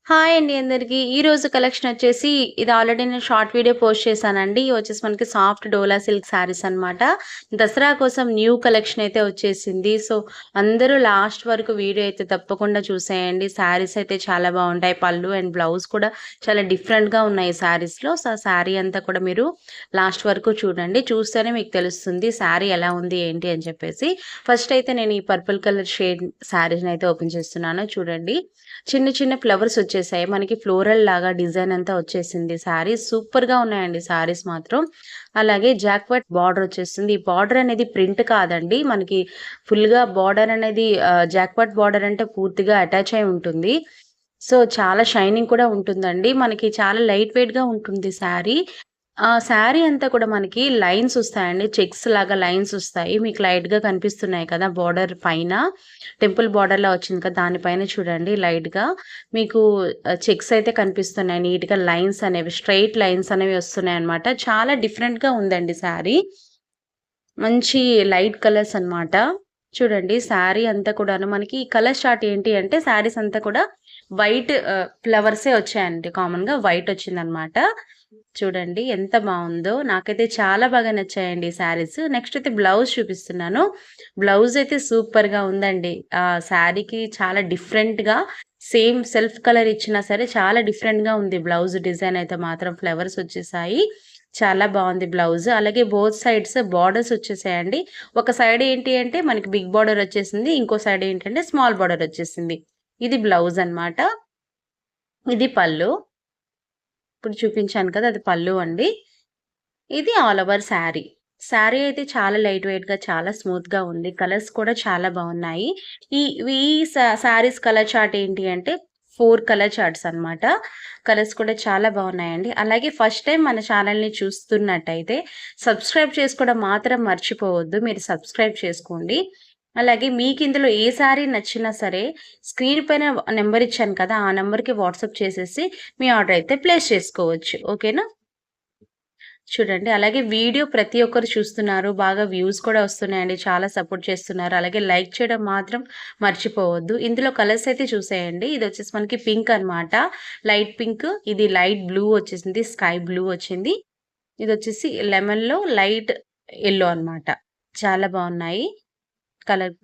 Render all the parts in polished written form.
Hi అండి అందరికి. ఈరోజు కలెక్షన్ వచ్చేసి ఇది ఆల్రెడీ నేను షార్ట్ వీడియో పోస్ట్ చేశానండి. ఇవి వచ్చేసి మనకి సాఫ్ట్ డోలా సిల్క్ శారీస్ అనమాట. దసరా కోసం న్యూ కలెక్షన్ అయితే వచ్చేసింది. సో, అందరూ లాస్ట్ వరకు వీడియో అయితే తప్పకుండా చూసేయండి. శారీస్ అయితే చాలా బాగుంటాయి. పళ్ళు అండ్ బ్లౌజ్ కూడా చాలా డిఫరెంట్‌గా ఉన్నాయి శారీస్‌లో. సో, శారీ అంతా కూడా మీరు లాస్ట్ వరకు చూడండి. చూస్తేనే మీకు తెలుస్తుంది శారీ ఎలా ఉంది ఏంటి అని చెప్పేసి. ఫస్ట్ అయితే నేను ఈ పర్పుల్ కలర్ షేడ్ శారీస్‌ని అయితే ఓపెన్ చేస్తున్నాను. చూడండి. చిన్న చిన్న ఫ్లవర్స్ వచ్చేసాయి. మనకి ఫ్లోరల్ లాగా డిజైన్ అంతా వచ్చేసింది. శారీస్ సూపర్‌గా ఉన్నాయండి శారీస్ మాత్రం. అలాగే జాక్పాట్ బార్డర్ వచ్చేసింది. ఈ బార్డర్ అనేది ప్రింట్ కాదండి. మనకి ఫుల్‌గా బార్డర్ అనేది జాక్పాట్ బార్డర్ అంటే పూర్తిగా అటాచ్ అయి ఉంటుంది. సో, చాలా షైనింగ్ కూడా ఉంటుందండి. మనకి చాలా లైట్ వెయిట్‌గా ఉంటుంది శారీ. శారీ అంతా కూడా మనకి లైన్స్ ఒస్తాయండి. చెక్స్ లాగా లైన్స్ ఒస్తాయి. మీకు లైట్‌గా కనిపిస్తున్నాయి కదా! బోర్డర్ పైన టెంపుల్ బోర్డర్‌లా వచ్చింది కదా! దానిపైన చూడండి లైట్‌గా మీకు చెక్స్ అయితే కనిపిస్తున్నాయి. నీట్‌గా లైన్స్ అనేవి స్ట్రెయిట్ లైన్స్ అనేవి వస్తున్నాయన్నమాట. చాలా డిఫరెంట్‌గా ఉందండి శారీ. మంచి లైట్ కలర్స్ అన్నమాట. చూడండి శారీ అంతా కూడాను మనకి ఈ కలర్ చార్ట్ ఏంటి అంటే శారీస్ అంతా కూడా వైట్ ఫ్లవర్సే వచ్చాయండి. కామన్‌గా వైట్ వచ్చిందన్నమాట. చూడండి ఎంత బావుందో. నాకైతే చాలా బాగా నచ్చాయండి ఈ శారీస్. నెక్స్ట్ అయితే బ్లౌజ్ చూపిస్తున్నాను. బ్లౌజ్ అయితే సూపర్‌గా ఉందండి. శారీకి చాలా డిఫరెంట్‌గా సేమ్ సెల్ఫ్ కలర్ ఇచ్చినా సరే చాలా డిఫరెంట్‌గా ఉంది బ్లౌజ్ డిజైన్ అయితే మాత్రం ఫ్లవర్స్ వచ్చేసాయి. చాలా బావుంది బ్లౌజ్. అలాగే బోత్ సైడ్స్ బోర్డర్స్ వచ్చేసాయండి. ఒక సైడ్ ఏంటి అంటే మనకి బిగ్ బోర్డర్ వచ్చేసింది. ఇంకో సైడ్ ఏంటంటే స్మాల్ బోర్డర్ వచ్చేసింది. ఇది బ్లౌజ్ అన్నమాట. ఇది పళ్ళు. ఇప్పుడు చూపించాను కదా! అది పళ్ళు అండి. ఇది ఆల్ ఓవర్ శారీ. శారీ అయితే చాలా లైట్ వెయిట్‌గా, చాలా స్మూత్‌గా ఉంది. కలర్స్ కూడా చాలా బావున్నాయి. ఈ ఈ శారీస్ కలర్ చార్ట్ ఏంటి అంటే 4 కలర్ చార్ట్స్ అన్నమాట. కలర్స్ కూడా చాలా బావున్నాయండి. అలాగే ఫస్ట్ టైమ్ మన ఛానెల్‌ని చూస్తున్నట్టయితే సబ్స్క్రైబ్ చేసుకోవడం మాత్రం మర్చిపోవద్దు. మీరు సబ్స్క్రైబ్ చేసుకోండి. అలాగే మీకిందులో ఏ శారీ నచ్చినా సరే స్క్రీన్ పైన నంబర్ ఇచ్చాను కదా! ఆ నంబర్‌కి వాట్సాప్ చేసేసి మీ ఆర్డర్ అయితే ప్లేస్ చేసుకోవచ్చు. ఓకేనా? చూడండి. అలాగే వీడియో ప్రతి ఒక్కరు చూస్తున్నారు. బాగా వ్యూస్ కూడా వస్తున్నాయండి. చాలా సపోర్ట్ చేస్తున్నారు. అలాగే లైక్ చేయడం మాత్రం మర్చిపోవద్దు. ఇందులో కలర్స్ అయితే చూసేయండి. ఇదొచ్చేసి మనకి పింక్ అనమాట. లైట్ పింక్, ఇది లైట్ బ్లూ వచ్చేసింది. స్కై బ్లూ వచ్చింది. ఇదొచ్చేసి లెమన్‌లో లైట్ యెల్లో అనమాట. చాలా బావున్నాయి.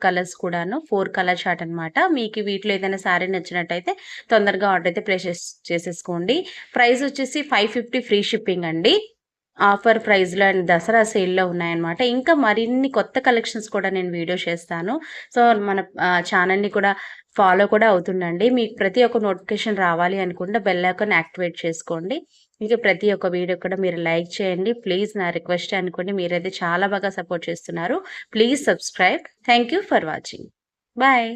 కలర్స్ కూడాను. 4 కలర్ చార్ట్ అనమాట. మీకు వీటిలో ఏదైనా శారీ నచ్చినట్టయితే తొందరగా ఆర్డర్ అయితే ప్లేస్ చేసేసుకోండి. ప్రైస్ వచ్చేసి 550 ఫ్రీ షిప్పింగ్ అండి. ఆఫర్ ప్రైస్‌లో అండ్ దసరా సేల్‌లో ఉన్నాయన్నమాట. ఇంకా మరిన్ని కొత్త కలెక్షన్స్ కూడా నేను వీడియో చేస్తాను. సో, మన ఛానెల్‌ని కూడా ఫాలో కూడా అవుతుండండి. మీకు ప్రతి ఒక్క నోటిఫికేషన్ రావాలి అనుకుంటే బెల్ ఐకాన్ యాక్టివేట్ చేసుకోండి. ఇంకా ప్రతి ఒక్క వీడియో కూడా మీరు లైక్ చేయండి. ప్లీజ్ నా రిక్వెస్టే అనుకోండి. మీరైతే చాలా బాగా సపోర్ట్ చేస్తున్నారు. Please subscribe. Thank you for watching. Bye.